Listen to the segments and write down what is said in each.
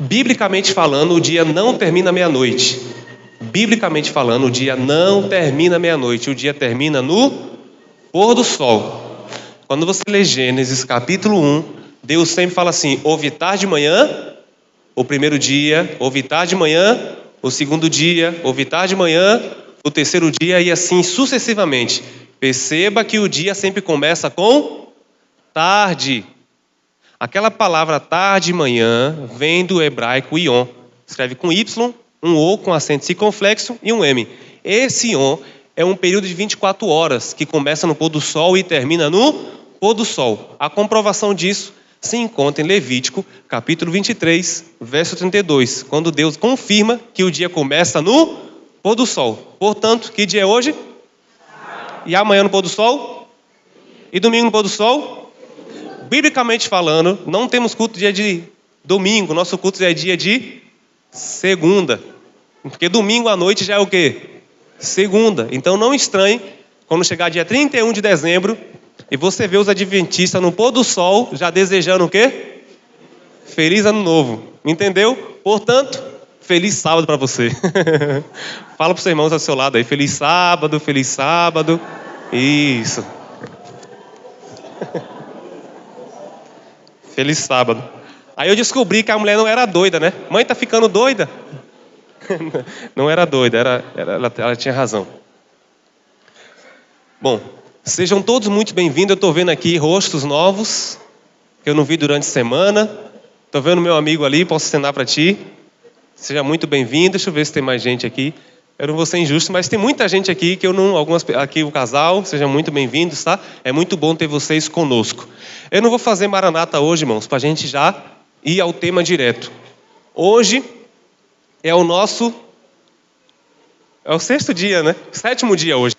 Biblicamente falando, o dia não termina meia-noite. Biblicamente falando, o dia não termina meia-noite. O dia termina no pôr do sol. Quando você lê Gênesis capítulo 1, Deus sempre fala assim: houve tarde de manhã, o primeiro dia, houve tarde de manhã, o segundo dia, houve tarde de manhã, o terceiro dia, e assim sucessivamente. Perceba que o dia sempre começa com tarde. Aquela palavra tarde e manhã vem do hebraico ion. Escreve com Y, um O com acento circunflexo e um M. Esse ion é um período de 24 horas que começa no pôr do sol e termina no pôr do sol. A comprovação disso se encontra em Levítico, capítulo 23, verso 32, quando Deus confirma que o dia começa no pôr do sol. Portanto, que dia é hoje? E amanhã no pôr do sol? E domingo no pôr do sol? Biblicamente falando, não temos culto dia de domingo, nosso culto é dia de segunda. Porque domingo à noite já é o quê? Segunda. Então não estranhe quando chegar dia 31 de dezembro e você vê os adventistas no pôr do sol já desejando o quê? Feliz ano novo. Entendeu? Portanto, feliz sábado para você. Fala para os seus irmãos ao seu lado aí. Feliz sábado, feliz sábado. Isso. Feliz sábado. Aí eu descobri que a mulher não era doida, né? Mãe, tá ficando doida? Não era doida, ela tinha razão. Bom, sejam todos muito bem-vindos. Eu estou vendo aqui rostos novos que eu não vi durante a semana. Estou vendo meu amigo ali, posso acenar para ti. Seja muito bem-vindo. Deixa eu ver se tem mais gente aqui. Eu não vou ser injusto, mas tem muita gente aqui que eu não... aqui o casal, sejam muito bem-vindos, tá? É muito bom ter vocês conosco. Eu não vou fazer maranata hoje, irmãos, para a gente já ir ao tema direto. Hoje é o nosso... é o sexto dia, né? Sétimo dia hoje.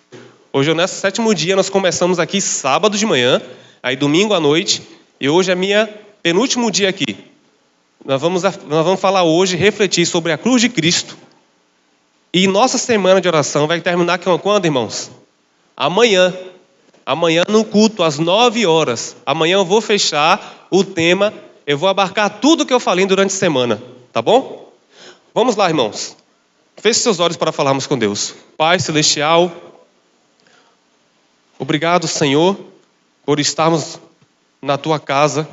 Hoje é o nosso sétimo dia, nós começamos aqui sábado de manhã, aí domingo à noite, e hoje é minha penúltimo dia aqui. Nós vamos falar hoje, refletir sobre a cruz de Cristo. E nossa semana de oração vai terminar quando, irmãos? Amanhã. Amanhã no culto, às 9 horas. Amanhã eu vou fechar o tema, eu vou abarcar tudo que eu falei durante a semana. Tá bom? Vamos lá, irmãos. Feche seus olhos para falarmos com Deus. Pai Celestial, obrigado, Senhor, por estarmos na Tua casa,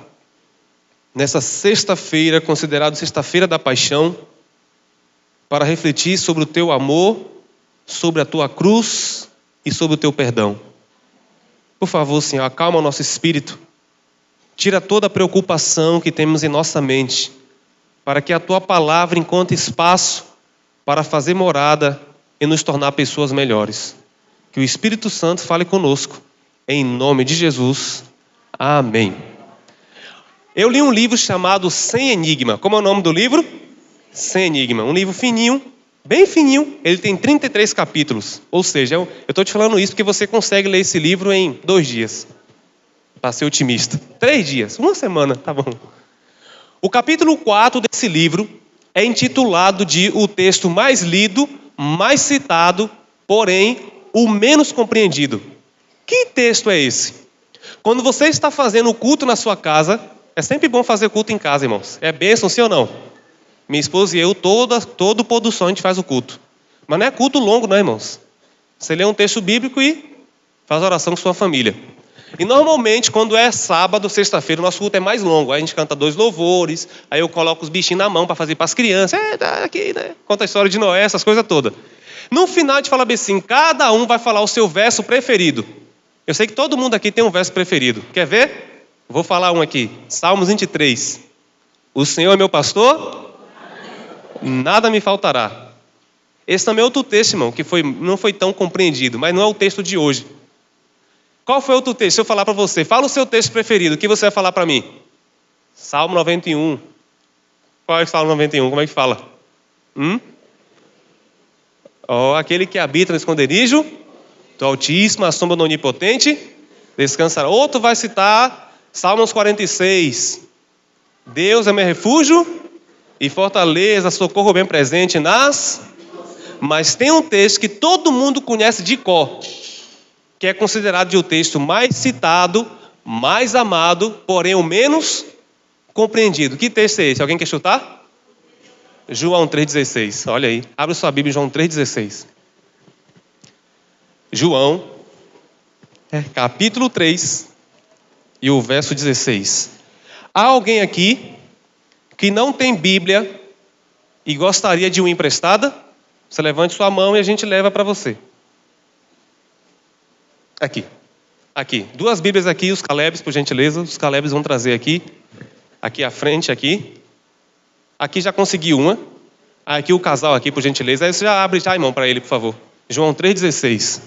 nessa sexta-feira, considerada sexta-feira da paixão, para refletir sobre o Teu amor, sobre a Tua cruz e sobre o Teu perdão. Por favor, Senhor, acalma o nosso espírito, tira toda a preocupação que temos em nossa mente, para que a Tua palavra encontre espaço para fazer morada e nos tornar pessoas melhores. Que o Espírito Santo fale conosco, em nome de Jesus. Amém. Eu li um livro chamado Sem Enigma. Como é o nome do livro? Sem Enigma. Um livro fininho, bem fininho. Ele tem 33 capítulos. Ou seja, eu estou te falando isso porque você consegue ler esse livro em 2 dias. Para ser otimista. 3 dias, 1 semana, tá bom. O capítulo 4 desse livro é intitulado de o texto mais lido, mais citado, porém o menos compreendido. Que texto é esse? Quando você está fazendo o culto na sua casa, é sempre bom fazer culto em casa, irmãos. É bênção, sim ou não? Minha esposa e eu, todo pôr do sol a gente faz o culto. Mas não é culto longo, não, irmãos. Você lê um texto bíblico e faz oração com sua família. E normalmente, quando é sábado, sexta-feira, o nosso culto é mais longo. Aí a gente canta 2 louvores, aí eu coloco os bichinhos na mão para fazer para as crianças. Tá aqui, né? Conta a história de Noé, essas coisas todas. No final a gente fala bem assim, cada um vai falar o seu verso preferido. Eu sei que todo mundo aqui tem um verso preferido. Quer ver? Vou falar um aqui. Salmos 23. O Senhor é meu pastor, nada me faltará. Esse também é outro texto, irmão, que não foi tão compreendido, mas não é o texto de hoje. Qual foi outro texto? Se eu falar para você, fala o seu texto preferido, o que você vai falar para mim? Salmo 91. Qual é o Salmo 91? Como é que fala? Aquele que habita no esconderijo do Altíssimo, a sombra do Onipotente, descansará. Outro vai citar Salmos 46. Deus é meu refúgio e fortaleza, socorro bem presente nas... Mas tem um texto que todo mundo conhece de cor, que é considerado o texto mais citado, mais amado, porém o menos compreendido. Que texto é esse? Alguém quer chutar? João 3,16. Olha aí. Abre sua Bíblia em João 3,16. João, capítulo 3 e o verso 16. Há alguém aqui que não tem Bíblia e gostaria de uma emprestada? Você levante sua mão e a gente leva para você. Aqui. 2 Bíblias aqui, os Calebs, por gentileza. Os Calebs vão trazer aqui. Aqui à frente, aqui. Aqui já consegui uma. Aqui o casal aqui, por gentileza. Aí você já abre já, irmão, para ele, por favor. João 3,16.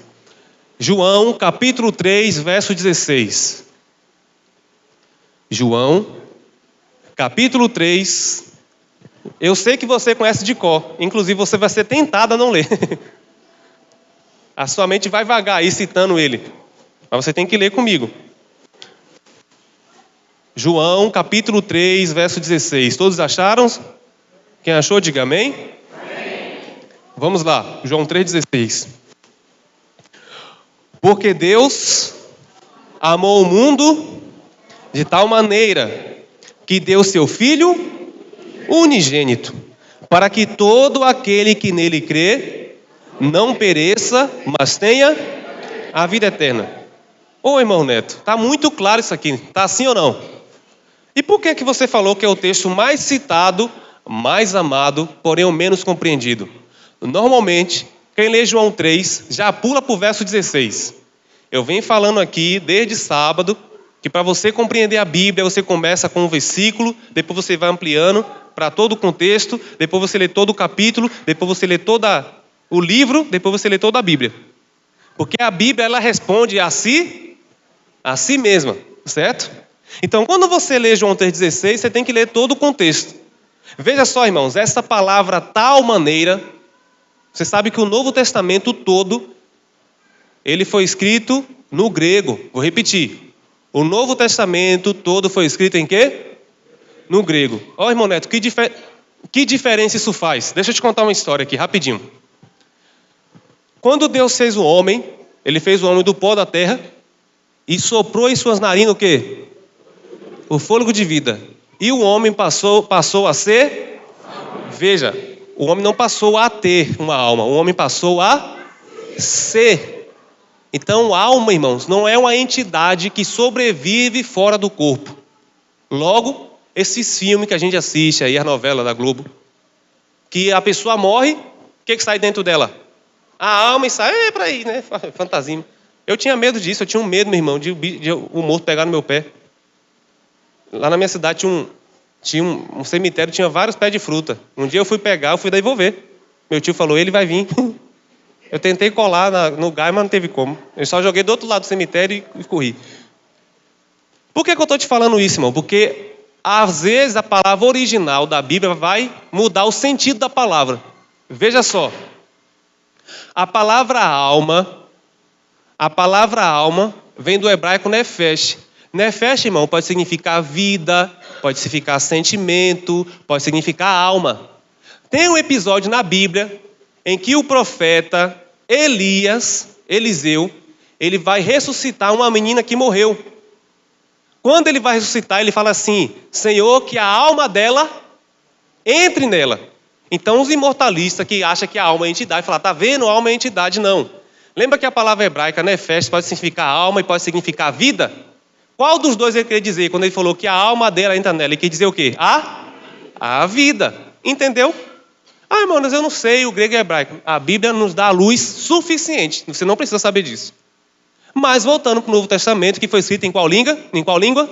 João, capítulo 3, verso 16. João, capítulo 3. Eu sei que você conhece de cor. Inclusive, você vai ser tentado a não ler. A sua mente vai vagar aí citando ele. Mas você tem que ler comigo. João, capítulo 3, verso 16. Todos acharam? Quem achou, diga amém. Amém. Vamos lá, João 3,16. Porque Deus amou o mundo de tal maneira que deu seu Filho unigênito, para que todo aquele que nele crê não pereça, mas tenha a vida eterna. Ô irmão Neto, está muito claro isso aqui, está assim ou não? E por que você falou que é o texto mais citado, mais amado, porém o menos compreendido? Normalmente, quem lê João 3 já pula para o verso 16. Eu venho falando aqui desde sábado que para você compreender a Bíblia, você começa com um versículo, depois você vai ampliando para todo o contexto, depois você lê todo o capítulo, depois você lê todo o livro, depois você lê toda a Bíblia. Porque a Bíblia, ela responde a si mesma, certo? Então, quando você lê João 3,16, você tem que ler todo o contexto. Veja só, irmãos, essa palavra tal maneira, você sabe que o Novo Testamento todo, ele foi escrito no grego. Vou repetir. O Novo Testamento todo foi escrito em quê? No grego. Ó, irmão Neto, que diferença isso faz? Deixa eu te contar uma história aqui, rapidinho. Quando Deus fez o homem, ele fez o homem do pó da terra e soprou em suas narinas o quê? O fôlego de vida. E o homem passou a ser... Veja, o homem não passou a ter uma alma, o homem passou a ser. Então, alma, irmãos, não é uma entidade que sobrevive fora do corpo. Logo, esses filmes que a gente assiste aí, a novela da Globo, que a pessoa morre, o que sai dentro dela? A alma e sai para aí, né? Fantasma. Eu tinha medo disso, eu tinha um medo, meu irmão, de o morto pegar no meu pé. Lá na minha cidade tinha um cemitério, tinha vários pés de fruta. Um dia eu fui pegar, eu fui devolver. Meu tio falou, ele vai vir. Eu tentei colar no gás, mas não teve como. Eu só joguei do outro lado do cemitério e corri. Por que eu estou te falando isso, irmão? Porque às vezes a palavra original da Bíblia vai mudar o sentido da palavra. Veja só. A palavra alma vem do hebraico nefesh. Nefesh, irmão, pode significar vida, pode significar sentimento, pode significar alma. Tem um episódio na Bíblia em que o profeta Eliseu, ele vai ressuscitar uma menina que morreu. Quando ele vai ressuscitar, ele fala assim, Senhor, que a alma dela entre nela. Então os imortalistas que acham que a alma é entidade, falam, tá vendo, a alma é entidade, não. Lembra que a palavra hebraica, nefesh, pode significar alma e pode significar vida? Qual dos dois ele queria dizer quando ele falou que a alma dela entra nela? Ele quer dizer o quê? A vida. Entendeu? Ah, irmãos, eu não sei o grego e o hebraico. A Bíblia nos dá a luz suficiente. Você não precisa saber disso. Mas voltando para o Novo Testamento, que foi escrito em qual língua? Em qual língua?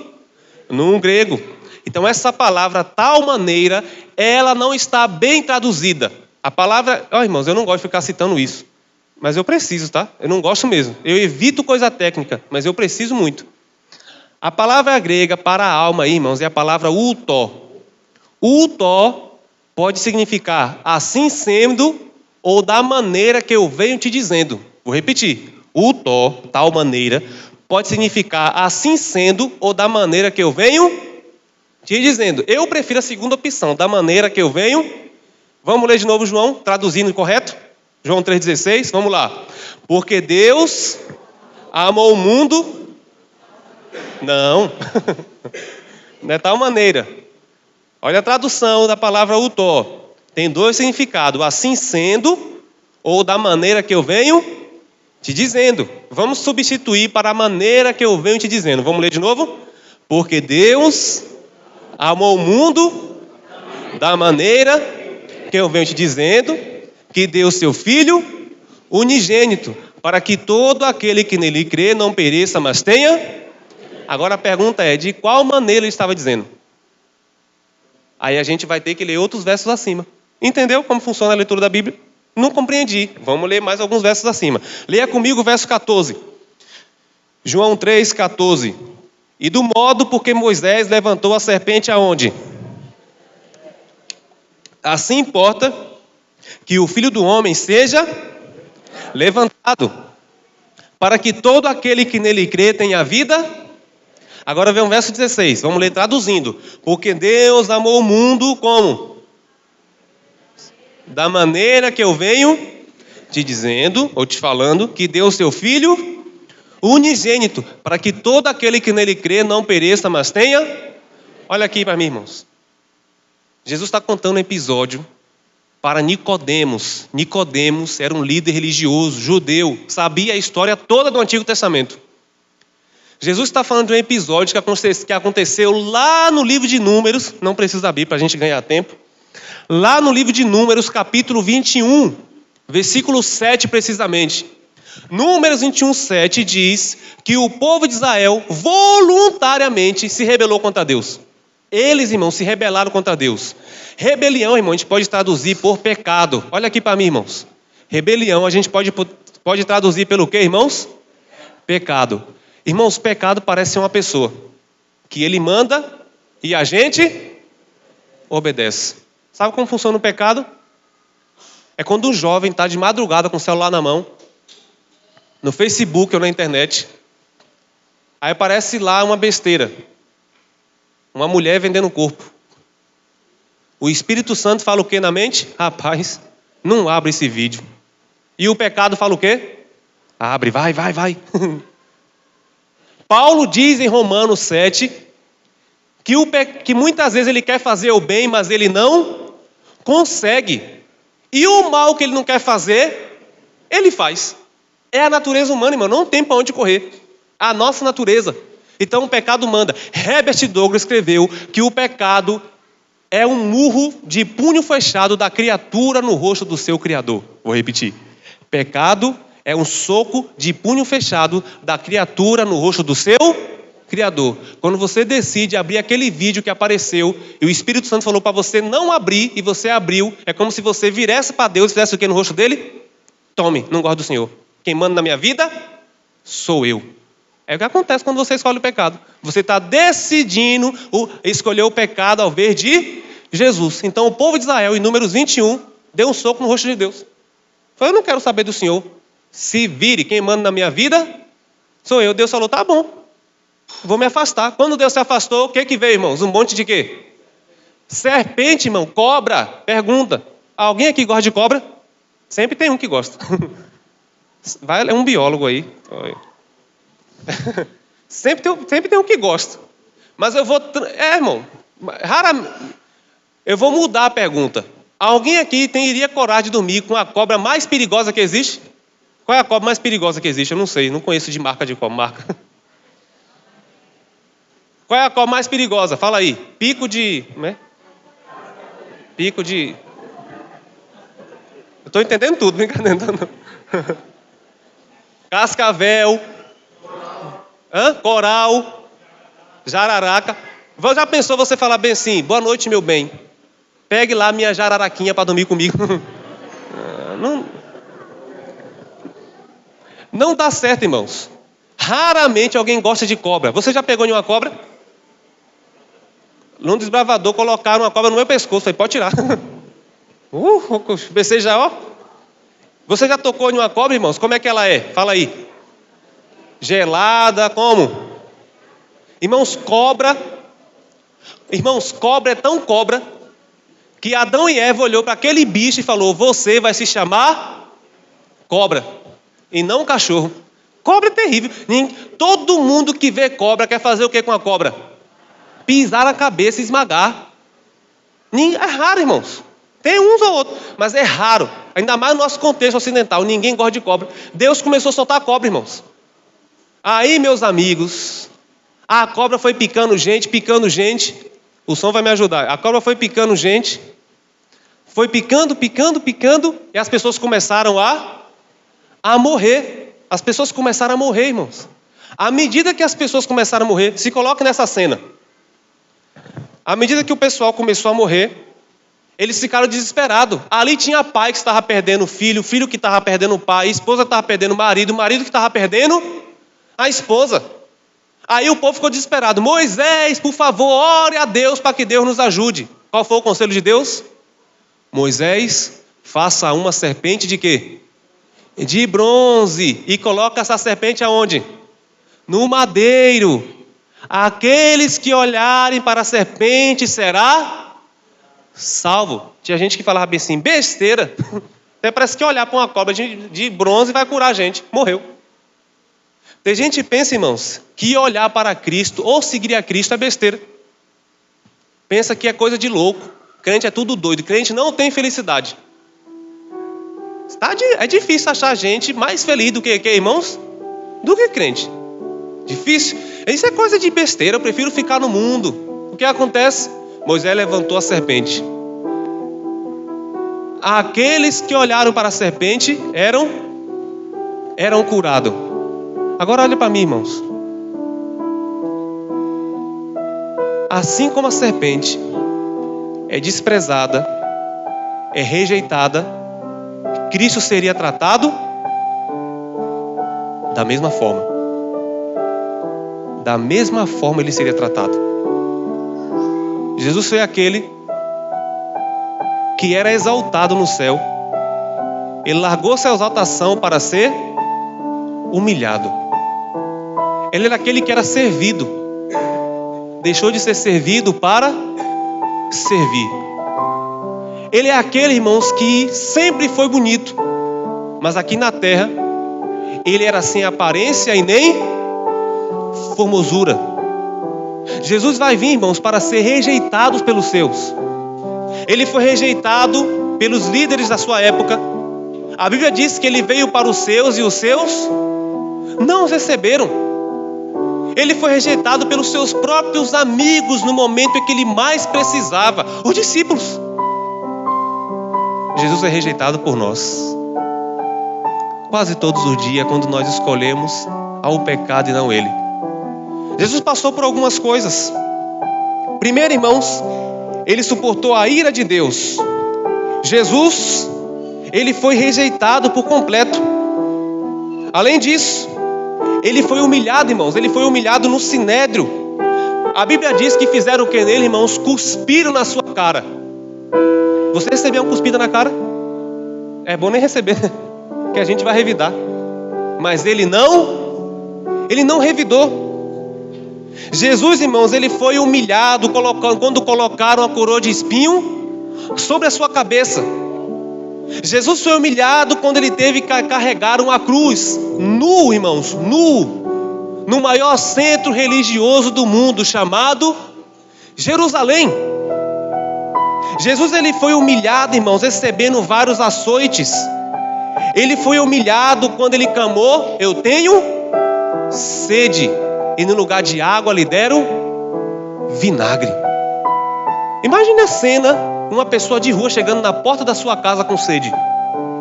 No grego. Então essa palavra, tal maneira, ela não está bem traduzida. A palavra... irmãos, eu não gosto de ficar citando isso. Mas eu preciso, tá? Eu não gosto mesmo. Eu evito coisa técnica, mas eu preciso muito. A palavra grega para a alma, irmãos, é a palavra utó. Utó pode significar assim sendo ou da maneira que eu venho te dizendo. Vou repetir. Utó, tal maneira, pode significar assim sendo ou da maneira que eu venho te dizendo. Eu prefiro a segunda opção, da maneira que eu venho. Vamos ler de novo, João, traduzindo correto? João 3,16, vamos lá. Porque Deus amou o mundo... Não é tal maneira. Olha a tradução da palavra utó. Tem dois significados. Assim sendo, ou da maneira que eu venho te dizendo. Vamos substituir para a maneira que eu venho te dizendo. Vamos ler de novo? Porque Deus amou o mundo da maneira que eu venho te dizendo, que deu seu Filho unigênito, para que todo aquele que nele crê não pereça, mas tenha. Agora a pergunta é, de qual maneira ele estava dizendo? Aí a gente vai ter que ler outros versos acima. Entendeu como funciona a leitura da Bíblia? Não compreendi. Vamos ler mais alguns versos acima. Leia comigo o verso 14. João 3, 14. E do modo porque Moisés levantou a serpente aonde? Assim importa que o Filho do Homem seja levantado, para que todo aquele que nele crê tenha vida. Agora vem o verso 16, vamos ler traduzindo. Porque Deus amou o mundo como? Da maneira que eu venho te dizendo, ou te falando, que deu o seu Filho unigênito, para que todo aquele que nele crê não pereça, mas tenha. Olha aqui para mim, irmãos. Jesus está contando um episódio para Nicodemos. Nicodemos era um líder religioso, judeu, sabia a história toda do Antigo Testamento. Jesus está falando de um episódio que aconteceu lá no livro de Números, não precisa abrir para a gente ganhar tempo. Lá no livro de Números, capítulo 21, versículo 7 precisamente. Números 21, 7 diz que o povo de Israel voluntariamente se rebelou contra Deus. Eles, irmãos, se rebelaram contra Deus. Rebelião, irmão, a gente pode traduzir por pecado. Olha aqui para mim, irmãos. Rebelião, a gente pode traduzir pelo quê, irmãos? Pecado. Irmãos, pecado parece ser uma pessoa que ele manda e a gente obedece. Sabe como funciona o pecado? É quando um jovem está de madrugada com o celular na mão, no Facebook ou na internet, aí aparece lá uma besteira. Uma mulher vendendo o corpo. O Espírito Santo fala o que na mente? Rapaz, não abre esse vídeo. E o pecado fala o quê? Abre, vai. Paulo diz em Romanos 7 que muitas vezes ele quer fazer o bem, mas ele não consegue. E o mal que ele não quer fazer, ele faz. É a natureza humana, irmão, não tem para onde correr. A nossa natureza. Então o pecado manda. Herbert Douglas escreveu que o pecado é um murro de punho fechado da criatura no rosto do seu Criador. Vou repetir. Pecado é um soco de punho fechado da criatura no rosto do seu Criador. Quando você decide abrir aquele vídeo que apareceu e o Espírito Santo falou para você não abrir e você abriu, é como se você virasse para Deus e fizesse o que no rosto dele? Tome, não gosto do Senhor. Quem manda na minha vida sou eu. É o que acontece quando você escolhe o pecado. Você está decidindo escolher o pecado ao invés de Jesus. Então o povo de Israel, em Números 21, deu um soco no rosto de Deus. Falou, eu não quero saber do Senhor. Se vire, quem manda na minha vida sou eu. Deus falou, tá bom, vou me afastar. Quando Deus se afastou, o que veio, irmãos? Um monte de quê? Serpente, irmão, cobra. Pergunta, alguém aqui gosta de cobra? Sempre tem um que gosta. Vai, é um biólogo aí. Sempre tem um que gosta. Mas eu vou... irmão, raramente... Eu vou mudar a pergunta. Alguém aqui iria coragem de dormir com a cobra mais perigosa que existe? Qual é a cobra mais perigosa que existe? Eu não sei, não conheço de marca de cobra. Marca. Qual é a cobra mais perigosa? Fala aí. Pico de... Pico de... Eu estou entendendo tudo, brincadeira. Cascavel... Coral, jararaca. Já pensou você falar bem assim, boa noite, meu bem. Pegue lá minha jararaquinha para dormir comigo. Não dá certo, irmãos. Raramente alguém gosta de cobra. Você já pegou em uma cobra? Num desbravador colocaram uma cobra no meu pescoço. Falei, pode tirar. Você já, Você já tocou em uma cobra, irmãos? Como é que ela é? Fala aí. Gelada, como? Irmãos, cobra é tão cobra que Adão e Eva olhou para aquele bicho e falou, você vai se chamar cobra e não cachorro. Cobra é terrível. Todo mundo que vê cobra quer fazer o que com a cobra? Pisar na cabeça e esmagar. É raro, irmãos. Tem uns ou outros, mas é raro. Ainda mais no nosso contexto ocidental, ninguém gosta de cobra. Deus começou a soltar a cobra, irmãos. Aí, meus amigos, a cobra foi picando gente. O som vai me ajudar. A cobra foi picando gente. Foi picando, e as pessoas começaram a morrer. As pessoas começaram a morrer, irmãos. À medida que as pessoas começaram a morrer, se coloque nessa cena. À medida que o pessoal começou a morrer, eles ficaram desesperados. Ali tinha pai que estava perdendo o filho que estava perdendo o pai, a esposa que estava perdendo o marido que estava perdendo a esposa. Aí o povo ficou desesperado. Moisés, por favor, ore a Deus para que Deus nos ajude. Qual foi o conselho de Deus? Moisés, faça uma serpente de quê? De bronze. E coloca essa serpente aonde? No madeiro. Aqueles que olharem para a serpente será salvo. Tinha gente que falava bem assim, besteira. Até parece que olhar para uma cobra de bronze vai curar a gente. Morreu. Tem gente que pensa, irmãos, que olhar para Cristo ou seguir a Cristo é besteira. Pensa que é coisa de louco. Crente é tudo doido. Crente não tem felicidade. É difícil achar gente mais feliz do que irmãos? Do que crente. Difícil. Isso é coisa de besteira. Eu prefiro ficar no mundo. O que acontece? Moisés levantou a serpente. Aqueles que olharam para a serpente eram curados. Agora olha para mim, irmãos. Assim como a serpente é desprezada, é rejeitada, Cristo seria tratado da mesma forma. Da mesma forma ele seria tratado. Jesus foi aquele que era exaltado no céu. Ele largou sua exaltação para ser humilhado. Ele era aquele que era servido. Deixou de ser servido para servir. Ele é aquele, irmãos, que sempre foi bonito. Mas aqui na terra, ele era sem aparência e nem formosura. Jesus vai vir, irmãos, para ser rejeitado pelos seus. Ele foi rejeitado pelos líderes da sua época. A Bíblia diz que ele veio para os seus e os seus não os receberam. Ele foi rejeitado pelos seus próprios amigos no momento em que ele mais precisava, os discípulos. Jesus é rejeitado por nós. Quase todos os dias, quando nós escolhemos ao pecado e não ele. Jesus passou por algumas coisas. Primeiro, irmãos, ele suportou a ira de Deus. Jesus, ele foi rejeitado por completo. Além disso, ele foi humilhado, irmãos. Ele foi humilhado no sinédrio. A Bíblia diz que fizeram o que nele, irmãos? Cuspiram na sua cara. Você recebeu uma cuspida na cara? É bom nem receber, que a gente vai revidar. Mas ele não revidou. Jesus, irmãos, ele foi humilhado quando colocaram a coroa de espinho sobre a sua cabeça. Jesus foi humilhado quando ele teve que carregar uma cruz, nu, irmãos, nu, no maior centro religioso do mundo, chamado Jerusalém. Jesus, ele foi humilhado, irmãos, recebendo vários açoites. Ele foi humilhado quando ele clamou: eu tenho sede. E no lugar de água lhe deram vinagre. Imagine a cena, uma pessoa de rua chegando na porta da sua casa com sede,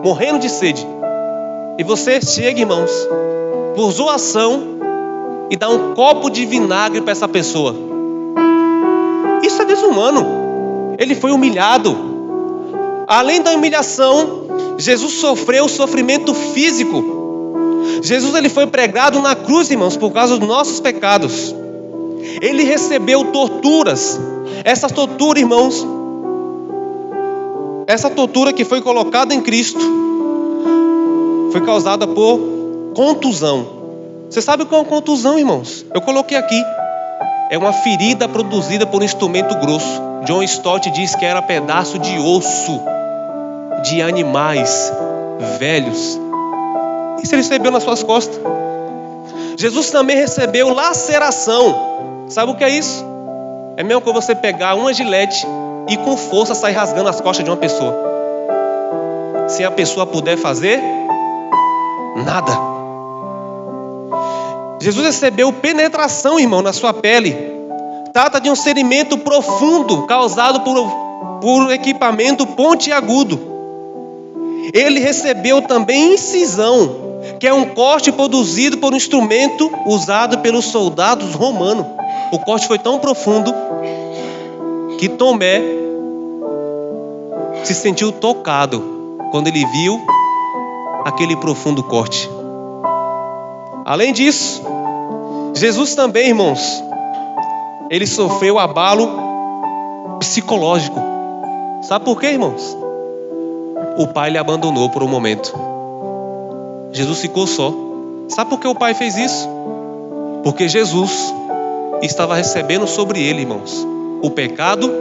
morrendo de sede. E você chega, irmãos, por zoação, e dá um copo de vinagre para essa pessoa. Isso é desumano. Ele foi humilhado. Além da humilhação, Jesus sofreu sofrimento físico. Jesus, ele foi pregado na cruz, irmãos, por causa dos nossos pecados. Ele recebeu torturas. Essa tortura, irmãos, essa tortura que foi colocada em Cristo foi causada por contusão. Você sabe o que é uma contusão, irmãos? Eu coloquei aqui. É uma ferida produzida por um instrumento grosso. John Stott diz que era pedaço de osso de animais velhos. Isso ele recebeu nas suas costas. Jesus também recebeu laceração. Sabe o que é isso? É mesmo que você pegar uma gilete e com força sair rasgando as costas de uma pessoa. Se a pessoa puder fazer nada. Jesus recebeu penetração, irmão, na sua pele. Trata de um ferimento profundo causado por equipamento pontiagudo. Ele recebeu também incisão, que é um corte produzido por um instrumento usado pelos soldados romanos. O corte foi tão profundo que Tomé se sentiu tocado quando ele viu aquele profundo corte. Além disso, Jesus também, irmãos, ele sofreu abalo psicológico. Sabe por quê, irmãos? O pai lhe abandonou por um momento. Jesus ficou só. Sabe por que o pai fez isso? Porque Jesus estava recebendo sobre ele, irmãos, o pecado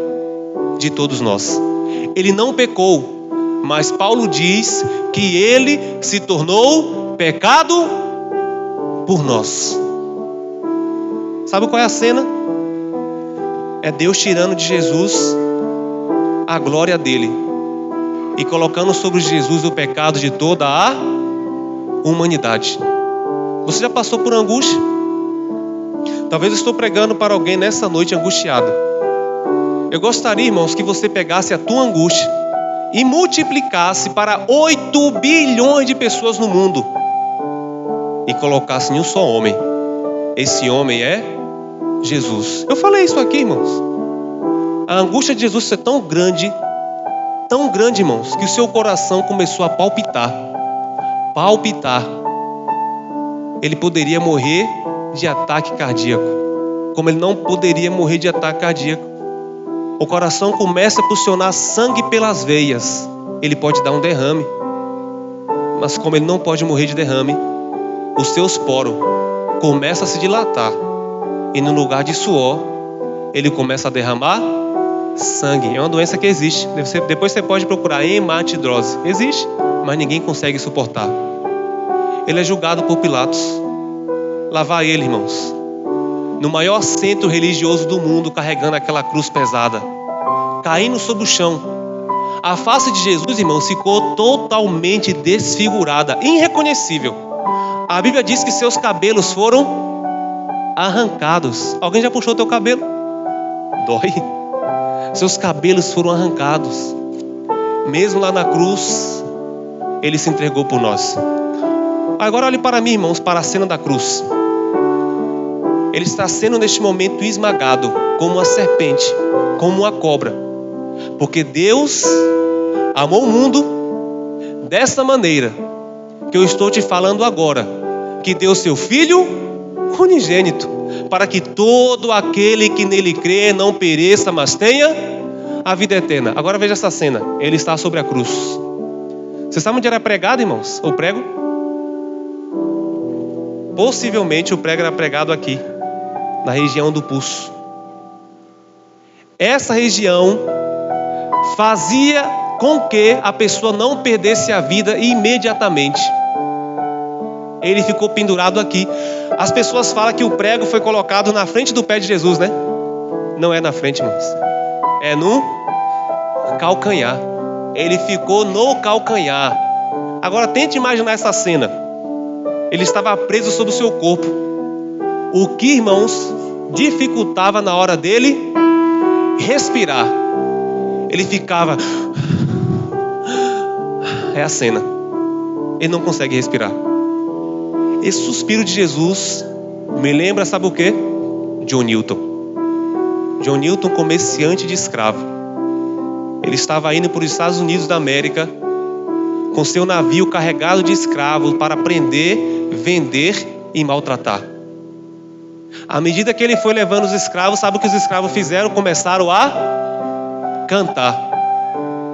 de todos nós. Ele não pecou, mas Paulo diz que ele se tornou pecado por nós. Sabe qual é a cena? É Deus tirando de Jesus a glória dele e colocando sobre Jesus o pecado de toda a humanidade. Você já passou por angústia? Talvez eu estou pregando para alguém nessa noite angustiada. Eu gostaria, irmãos, que você pegasse a tua angústia e multiplicasse para 8 bilhões de pessoas no mundo e colocasse em um só homem. Esse homem é Jesus. Eu falei isso aqui, irmãos. A angústia de Jesus é tão grande, irmãos, que o seu coração começou a palpitar. Ele poderia morrer de ataque cardíaco, como ele não poderia morrer de ataque cardíaco. O coração começa a pulsionar sangue pelas veias. Ele pode dar um derrame, mas como ele não pode morrer de derrame, os seus poros começam a se dilatar e no lugar de suor ele começa a derramar sangue. É uma doença que existe. Depois você pode procurar hematidrose. Existe, mas ninguém consegue suportar. Ele é julgado por Pilatos. Lá vai ele, irmãos, no maior centro religioso do mundo, carregando aquela cruz pesada, caindo sobre o chão. A face de Jesus, irmãos, ficou totalmente desfigurada, irreconhecível. A Bíblia diz que seus cabelos foram arrancados. Alguém já puxou teu cabelo? Dói. Seus cabelos foram arrancados. Mesmo lá na cruz, ele se entregou por nós. Agora olhe para mim, irmãos, para a cena da cruz. Ele está sendo neste momento esmagado como uma serpente, como uma cobra, porque Deus amou o mundo dessa maneira que eu estou te falando agora, que deu seu Filho unigênito, para que todo aquele que nele crê não pereça, mas tenha a vida eterna. Agora veja essa cena. Ele está sobre a cruz. Você sabe onde era pregado, irmãos? O prego? Possivelmente o prego era pregado aqui, na região do pulso. Essa região fazia com que a pessoa não perdesse a vida imediatamente. Ele ficou pendurado aqui. As pessoas falam que o prego foi colocado na frente do pé de Jesus, né? Não é na frente, irmãos. É no calcanhar. Ele ficou no calcanhar. Agora tente imaginar essa cena. Ele estava preso sobre o seu corpo. O que, irmãos, dificultava na hora dele respirar. Ele ficava... É a cena. Ele não consegue respirar. Esse suspiro de Jesus me lembra, sabe o quê? John Newton. John Newton, comerciante de escravo. Ele estava indo para os Estados Unidos da América com seu navio carregado de escravos para prender, vender e maltratar. À medida que ele foi levando os escravos, sabe o que os escravos fizeram? Começaram a cantar.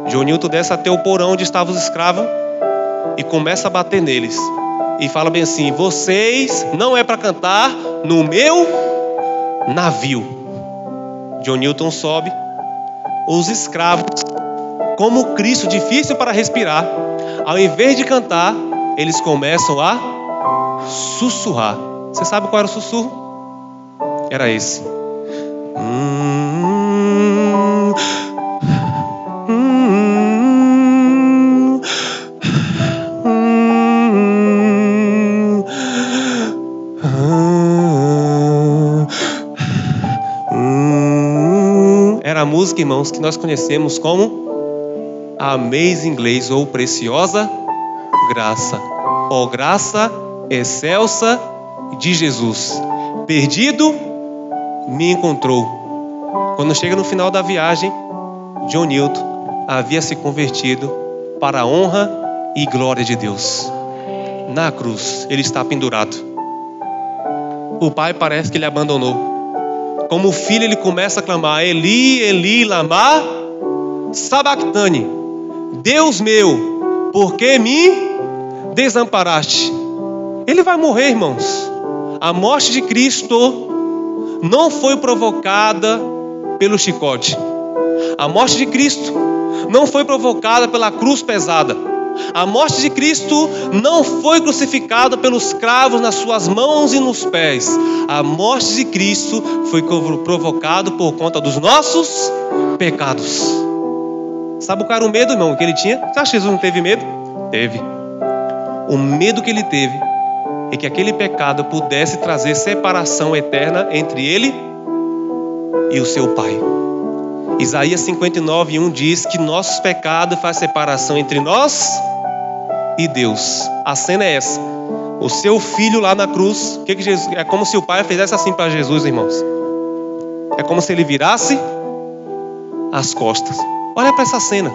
John Newton desce até o porão onde estavam os escravos e começa a bater neles. E fala bem assim: vocês não é para cantar no meu navio. John Newton sobe. Os escravos, como Cristo, difícil para respirar, ao invés de cantar, eles começam a sussurrar. Você sabe qual era o sussurro? Era esse. música, irmãos, que nós conhecemos como Amazing Grace, ou Preciosa Graça. Ó graça excelsa de Jesus. Perdido, me encontrou. Quando chega no final da viagem, John Newton havia se convertido para a honra e glória de Deus. Na cruz, ele está pendurado. O pai parece que ele abandonou. Como filho, ele começa a clamar: Eli, Eli, lama sabachthani. Deus meu, por que me desamparaste? Ele vai morrer, irmãos. A morte de Cristo não foi provocada pelo chicote. A morte de Cristo não foi provocada pela cruz pesada. A morte de Cristo não foi crucificada pelos cravos nas suas mãos e nos pés. A morte de Cristo foi provocada por conta dos nossos pecados. Sabe qual era o medo, irmão, que ele tinha? Você acha que Jesus não teve medo? Teve. O medo que ele teve é que aquele pecado pudesse trazer separação eterna entre ele e o seu Pai. Isaías 59:1 diz que nossos pecados fazem separação entre nós e Deus. A cena é essa: o seu filho lá na cruz. Que Jesus, é como se o Pai fizesse assim para Jesus, irmãos. É como se ele virasse as costas. Olha para essa cena.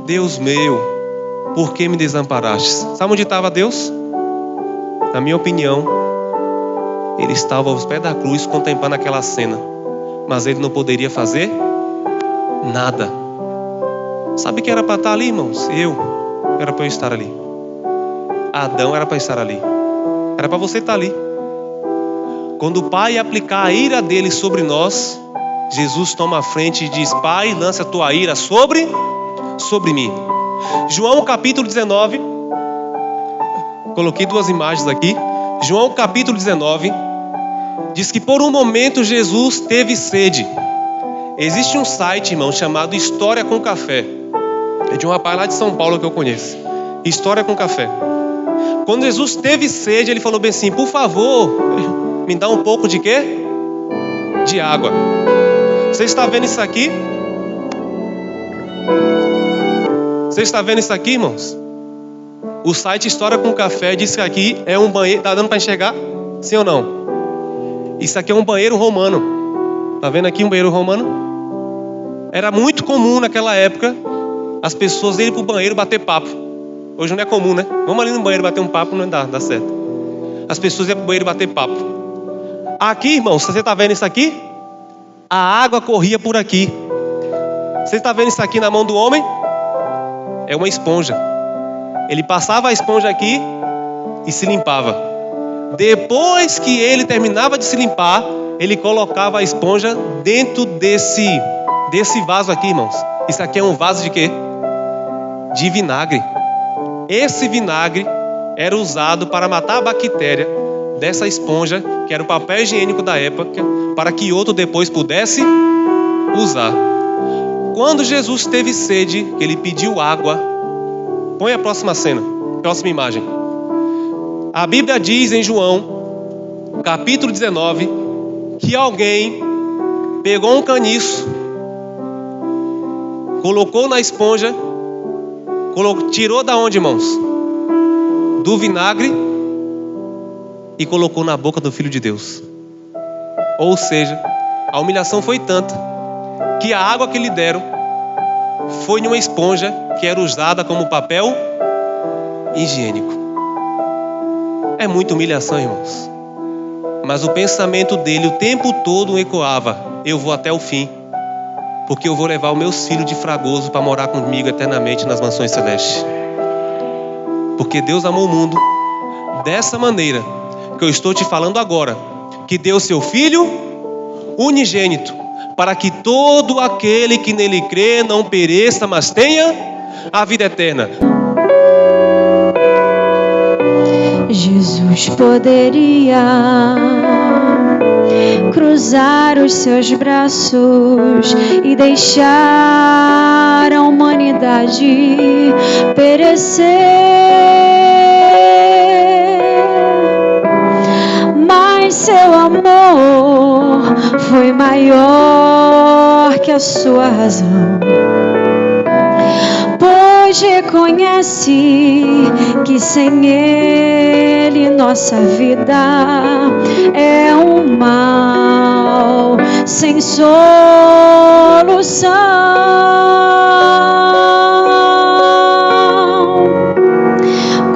Deus meu, por que me desamparaste? Sabe onde estava Deus? Na minha opinião, ele estava aos pés da cruz contemplando aquela cena, mas ele não poderia fazer nada. Sabe quem era para estar ali, irmãos? Era para eu estar ali. Adão era para estar ali. Era para você estar ali. Quando o Pai ia aplicar a ira dele sobre nós, Jesus toma a frente e diz: Pai, lança a tua ira sobre mim. João capítulo 19. Coloquei duas imagens aqui. João capítulo 19 diz que por um momento Jesus teve sede. Existe um site, irmão, chamado História com Café. É de um rapaz lá de São Paulo que eu conheço. História com Café. Quando Jesus teve sede, ele falou bem assim: por favor, me dá um pouco de quê? De água. Você está vendo isso aqui? Você está vendo isso aqui, irmãos? O site História com Café diz que aqui é um banheiro. Tá dando para enxergar? Sim ou não? Isso aqui é um banheiro romano. Tá vendo aqui um banheiro romano? Era muito comum naquela época as pessoas irem para o banheiro bater papo. Hoje não é comum, né? Vamos ali no banheiro bater um papo, não dá certo. As pessoas iam para o banheiro bater papo. Aqui, irmão, você está vendo isso aqui? A água corria por aqui. Você está vendo isso aqui na mão do homem? É uma esponja. Ele passava a esponja aqui e se limpava. Depois que ele terminava de se limpar, ele colocava a esponja dentro desse vaso aqui, irmãos. Isso aqui é um vaso de quê? De vinagre. Esse vinagre era usado para matar a bactéria dessa esponja, que era o papel higiênico da época, para que outro depois pudesse usar. Quando Jesus teve sede, ele pediu água. Põe a próxima cena, próxima imagem. A Bíblia diz em João, capítulo 19, que alguém pegou um caniço, colocou na esponja, tirou da onde, irmãos? Do vinagre e colocou na boca do Filho de Deus. Ou seja, a humilhação foi tanta que a água que lhe deram foi numa esponja que era usada como papel higiênico. É muita humilhação, irmãos. Mas o pensamento dele o tempo todo ecoava: eu vou até o fim, porque eu vou levar os meus filhos de fragoso para morar comigo eternamente nas mansões celestes. Porque Deus amou o mundo dessa maneira que eu estou te falando agora, que deu seu Filho unigênito, para que todo aquele que nele crê não pereça, mas tenha a vida eterna. Jesus poderia cruzar os seus braços e deixar a humanidade perecer, mas seu amor foi maior que a sua razão, pois reconhece que sem Ele nossa vida é um mal sem solução.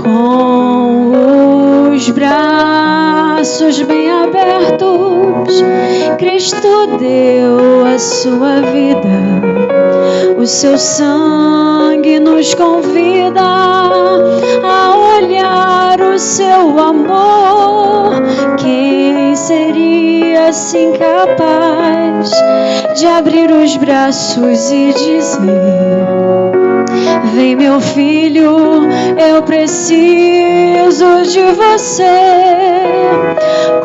Com os braços bem abertos, Cristo deu a sua vida. O seu sangue nos convida a olhar o seu amor. Quem seria assim capaz de abrir os braços e dizer: vem, meu filho, eu preciso de você.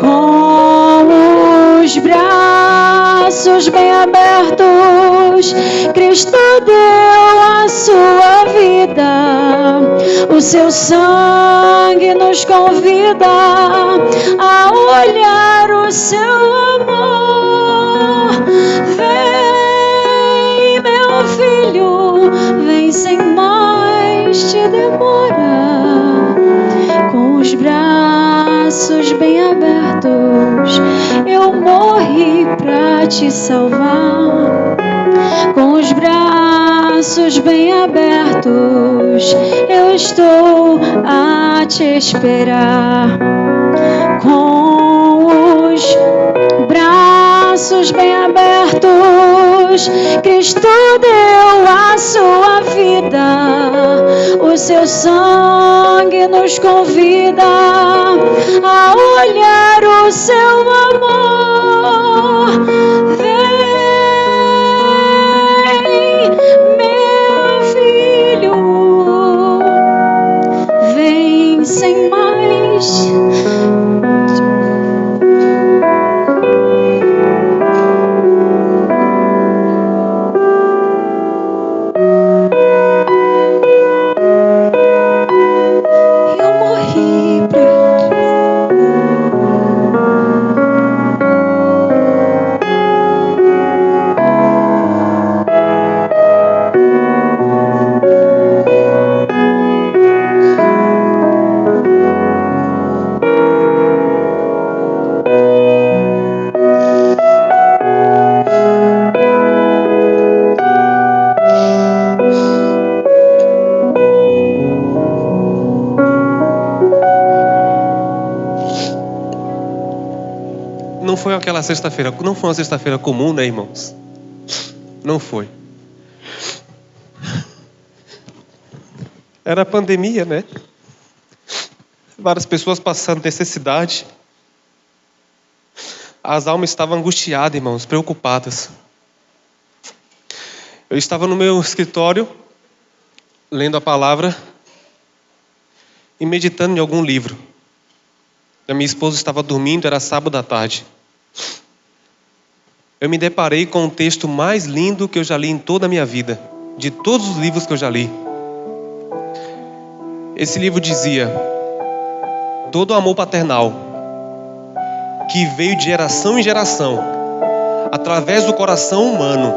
Com os braços bem abertos, Cristo deu a sua vida. O seu sangue nos convida a olhar o seu amor. Vem, meu filho, vem sem mais te demora. Com os braços bem abertos, eu morri pra te salvar. Com os braços bem abertos, eu estou a te esperar. Com os braços bem abertos, Cristo deu a sua vida. O seu sangue nos convida a olhar o seu amor. Vem, meu filho, vem sem mais. Não foi aquela sexta-feira, não foi uma sexta-feira comum, né, irmãos? Não foi. Era a pandemia, né? Várias pessoas passando necessidade. As almas estavam angustiadas, irmãos, preocupadas. Eu estava no meu escritório, lendo a palavra e meditando em algum livro. A minha esposa estava dormindo, era sábado à tarde. Eu me deparei com o texto mais lindo que eu já li em toda a minha vida, de todos os livros que eu já li. Esse livro dizia: todo o amor paternal que veio de geração em geração, através do coração humano,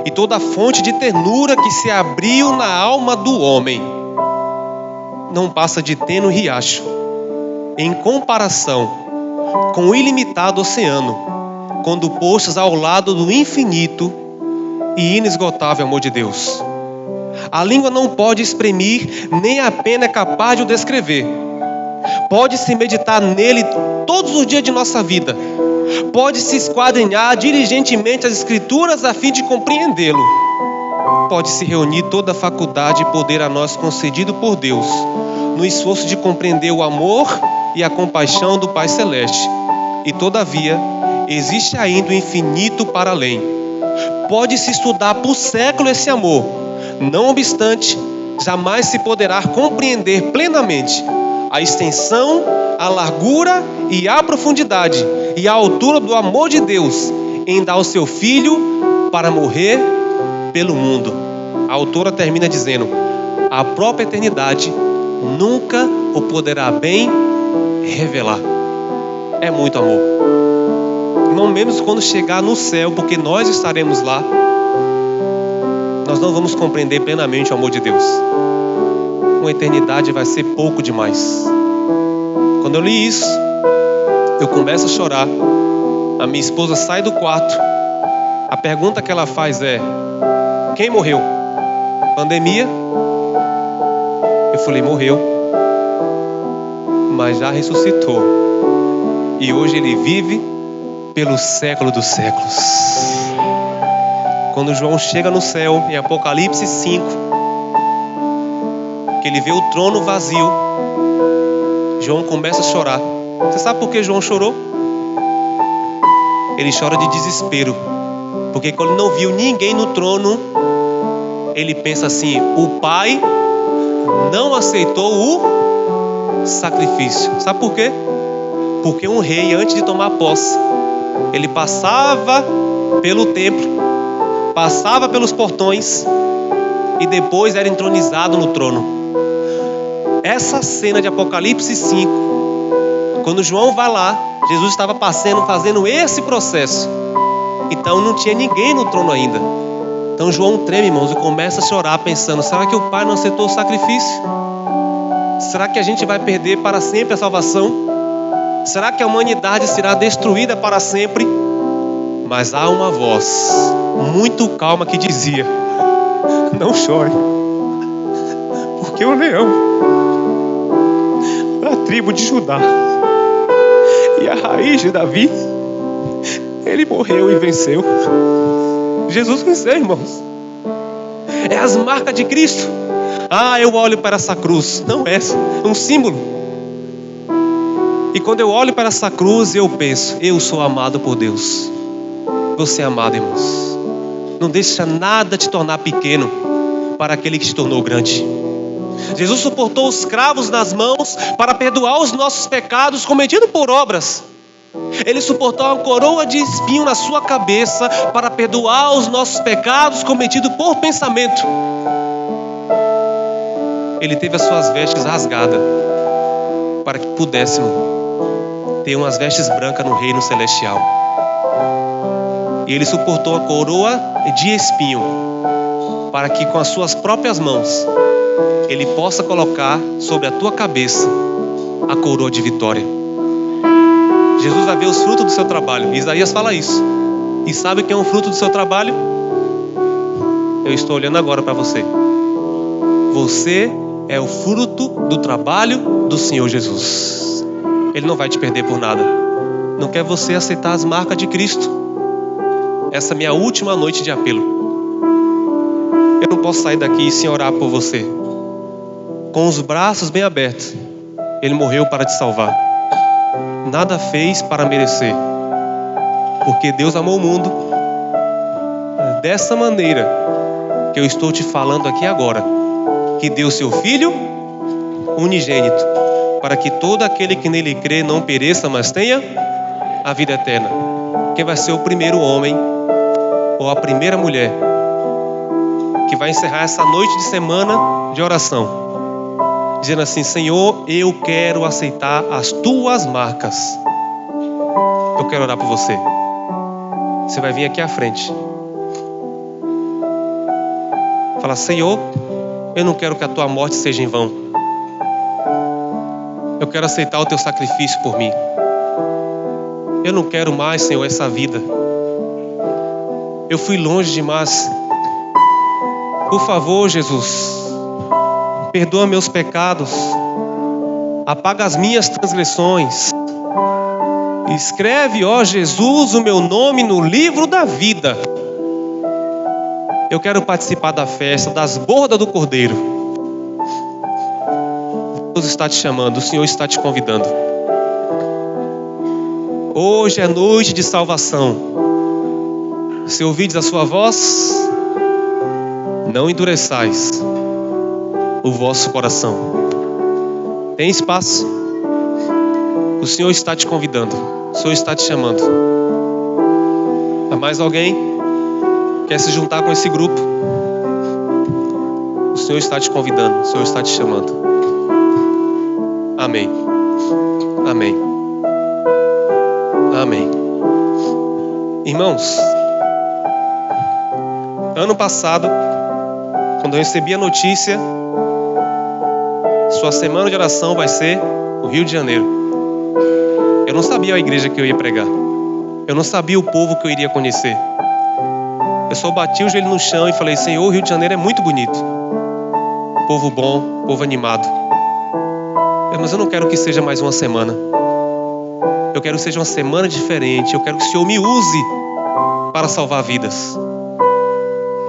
e toda a fonte de ternura que se abriu na alma do homem, não passa de tênue riacho, em comparação com o ilimitado oceano, quando postos ao lado do infinito e inesgotável amor de Deus. A língua não pode exprimir, nem a pena é capaz de o descrever. Pode-se meditar nele todos os dias de nossa vida. Pode-se esquadrinhar diligentemente as Escrituras a fim de compreendê-lo. Pode-se reunir toda a faculdade e poder a nós concedido por Deus, no esforço de compreender o amor e a compaixão do Pai Celeste. E todavia, existe ainda o infinito para além. Pode-se estudar por século esse amor. Não obstante, jamais se poderá compreender plenamente a extensão, a largura e a profundidade e a altura do amor de Deus em dar o seu Filho para morrer pelo mundo. A autora termina dizendo: a própria eternidade nunca o poderá bem revelar. é muito amor. Não menos quando chegar no céu, porque nós estaremos lá, nós não vamos compreender plenamente o amor de Deus. Uma eternidade vai ser pouco demais. Quando eu li isso, eu começo a chorar. A minha esposa sai do quarto. A pergunta que ela faz é: quem morreu? Pandemia? Eu falei: morreu, mas já ressuscitou. E hoje ele vive pelo século dos séculos. Quando João chega no céu, em Apocalipse 5, que ele vê o trono vazio, João começa a chorar. Você sabe por que João chorou? Ele chora de desespero, porque quando ele não viu ninguém no trono, ele pensa assim: o Pai não aceitou o sacrifício. Sabe por quê? Porque um rei, antes de tomar posse, ele passava pelo templo, passava pelos portões e depois era entronizado no trono. Essa cena de Apocalipse 5, quando João vai lá, Jesus estava fazendo esse processo. Então não tinha ninguém no trono ainda. Então João treme, irmãos, e começa a chorar pensando: será que o Pai não aceitou o sacrifício? Será que a gente vai perder para sempre a salvação? Será que a humanidade será destruída para sempre? Mas há uma voz muito calma que dizia: não chore, porque o leão da tribo de Judá e a raiz de Davi, ele morreu e venceu. Jesus venceu, irmãos. É as marcas de Cristo. Eu olho para essa cruz. Não é um símbolo. E quando eu olho para essa cruz, eu penso: eu sou amado por Deus. Você é amado, irmãos. Não deixa nada te tornar pequeno para aquele que te tornou grande. Jesus suportou os cravos nas mãos para perdoar os nossos pecados cometidos por obras. Ele suportou uma coroa de espinho na sua cabeça para perdoar os nossos pecados cometidos por pensamento. Ele teve as suas vestes rasgadas para que pudéssemos ter umas vestes brancas no reino celestial. E ele suportou a coroa de espinho para que com as suas próprias mãos ele possa colocar sobre a tua cabeça a coroa de vitória. Jesus vai ver os frutos do seu trabalho. Isaías fala isso. E sabe o que é um fruto do seu trabalho? Eu estou olhando agora para você. Você é o fruto do trabalho do Senhor Jesus. Ele não vai te perder por nada. Não quer você aceitar as marcas de Cristo? Essa é a minha última noite de apelo. Eu não posso sair daqui sem orar por você. Com os braços bem abertos. Ele morreu para te salvar. Nada fez para merecer, porque Deus amou o mundo dessa maneira que eu estou te falando aqui agora, que deu seu Filho unigênito, para que todo aquele que nele crê não pereça, mas tenha a vida eterna. Quem vai ser o primeiro homem ou a primeira mulher que vai encerrar essa noite de semana de oração dizendo assim: Senhor, eu quero aceitar as tuas marcas. Eu quero orar por você. Você vai vir aqui à frente. Fala: Senhor, eu não quero que a tua morte seja em vão. Eu quero aceitar o teu sacrifício por mim. Eu não quero mais, Senhor, essa vida. Eu fui longe demais. Por favor, Jesus, perdoa meus pecados, apaga as minhas transgressões, escreve, ó Jesus, o meu nome no livro da vida. Eu quero participar da festa, das bodas do Cordeiro. Deus está te chamando, o Senhor está te convidando. Hoje é noite de salvação. Se ouvides a sua voz, não endureçais o vosso coração. Tem espaço. O Senhor está te convidando. O Senhor está te chamando. Há mais alguém que quer se juntar com esse grupo? O Senhor está te convidando. O Senhor está te chamando. Amém. Amém. Amém. Irmãos, ano passado, quando eu recebi a notícia, sua semana de oração vai ser no Rio de Janeiro. Eu não sabia a igreja que eu ia pregar. Eu não sabia o povo que eu iria conhecer. Eu só bati o joelho no chão e falei: Senhor, o Rio de Janeiro é muito bonito. Povo bom, povo animado. Mas eu não quero que seja mais uma semana. Eu quero que seja uma semana diferente. Eu quero que o Senhor me use para salvar vidas.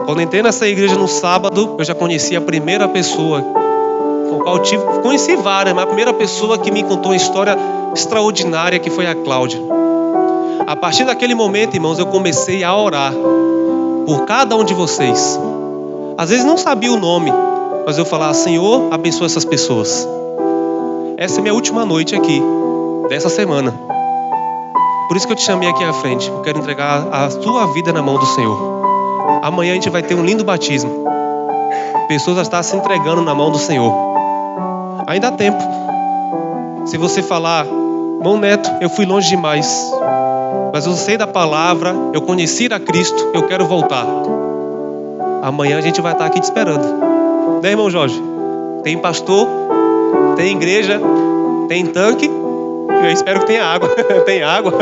Quando entrei nessa igreja no sábado, eu já conheci a primeira pessoa com a qual conheci várias, mas a primeira pessoa que me contou uma história extraordinária, que foi a Cláudia. A partir daquele momento, irmãos, eu comecei a orar por cada um de vocês. Às vezes não sabia o nome, mas eu falava: Senhor, abençoa essas pessoas. Essa é minha última noite aqui, dessa semana. Por isso que eu te chamei aqui à frente. Eu quero entregar a tua vida na mão do Senhor. Amanhã a gente vai ter um lindo batismo. Pessoas já estão se entregando na mão do Senhor. Ainda há tempo. Se você falar: irmão Neto, eu fui longe demais, mas eu sei da palavra, eu conheci a Cristo, eu quero voltar. Amanhã a gente vai estar aqui te esperando. Né, irmão Jorge? Tem pastor, tem igreja, tem tanque. Eu espero que tenha água. Tem água.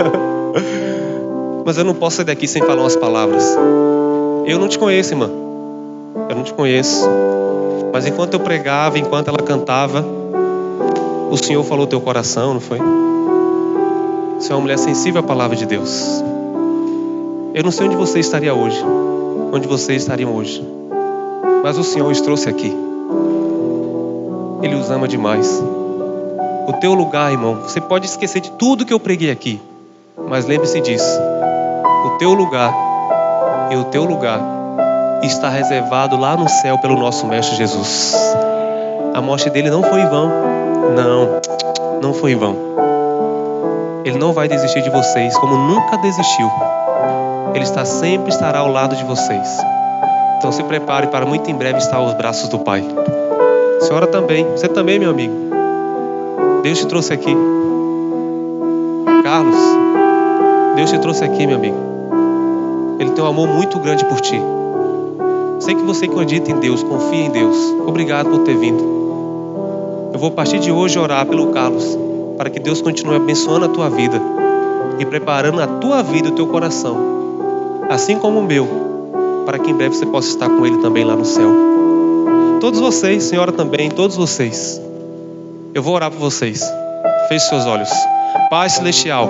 Mas eu não posso sair daqui sem falar umas palavras. Eu não te conheço, irmã. Eu não te conheço. Mas enquanto eu pregava, enquanto ela cantava, o Senhor falou teu coração, não foi? Você é uma mulher sensível à palavra de Deus. Eu não sei onde você estaria hoje, onde vocês estariam hoje, mas o Senhor os trouxe aqui. Ele os ama demais. O teu lugar, irmão, você pode esquecer de tudo que eu preguei aqui, mas lembre-se disso: o teu lugar e o teu lugar está reservado lá no céu pelo nosso Mestre Jesus. A morte dele não foi em vão. Não foi em vão. Ele não vai desistir de vocês, como nunca desistiu. Ele sempre estará ao lado de vocês. Então se prepare para muito em breve estar aos braços do Pai. A senhora também, você também, meu amigo. Deus te trouxe aqui. Carlos, Deus te trouxe aqui, meu amigo. Ele tem um amor muito grande por ti. Sei que você acredita em Deus, confia em Deus. Obrigado por ter vindo. Eu vou a partir de hoje orar pelo Carlos, para que Deus continue abençoando a tua vida e preparando a tua vida e o teu coração, assim como o meu, para que em breve você possa estar com ele também lá no céu. Todos vocês, senhora também, todos vocês, eu vou orar por vocês. Feche seus olhos. Pai Celestial,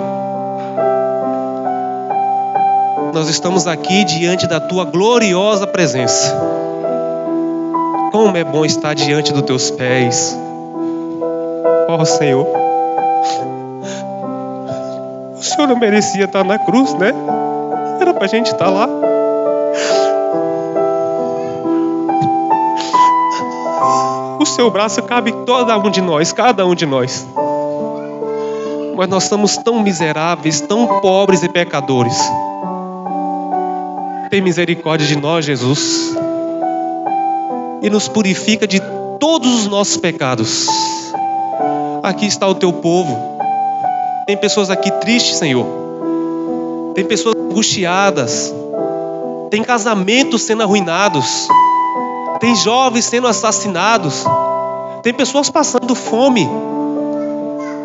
nós estamos aqui diante da tua gloriosa presença. Como é bom estar diante dos teus pés. Ó Senhor, o Senhor não merecia estar na cruz, né? Era pra gente estar lá. O seu braço cabe cada um de nós. Mas nós somos tão miseráveis, tão pobres e pecadores. Tem misericórdia de nós, Jesus, e nos purifica de todos os nossos pecados. Aqui está o teu povo. Tem pessoas aqui tristes, Senhor. Tem pessoas angustiadas. Tem casamentos sendo arruinados. Tem jovens sendo assassinados. Tem pessoas passando fome.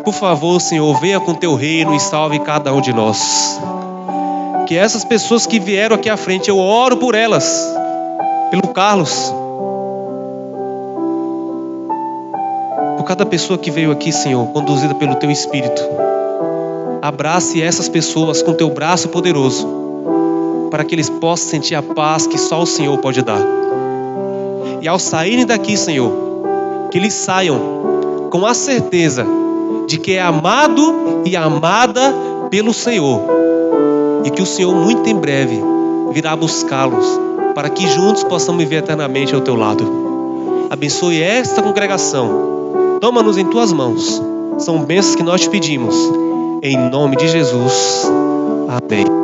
Por favor, Senhor, venha com teu reino e salve cada um de nós. Que essas pessoas que vieram aqui à frente, eu oro por elas, pelo Carlos, por cada pessoa que veio aqui, Senhor, conduzida pelo teu Espírito. Abrace essas pessoas com teu braço poderoso, para que eles possam sentir a paz que só o Senhor pode dar. E ao saírem daqui, Senhor, que eles saiam com a certeza de que é amado e amada pelo Senhor, e que o Senhor muito em breve virá buscá-los, para que juntos possamos viver eternamente ao teu lado. Abençoe esta congregação. Toma-nos em tuas mãos. São bênçãos que nós te pedimos, em nome de Jesus. Amém.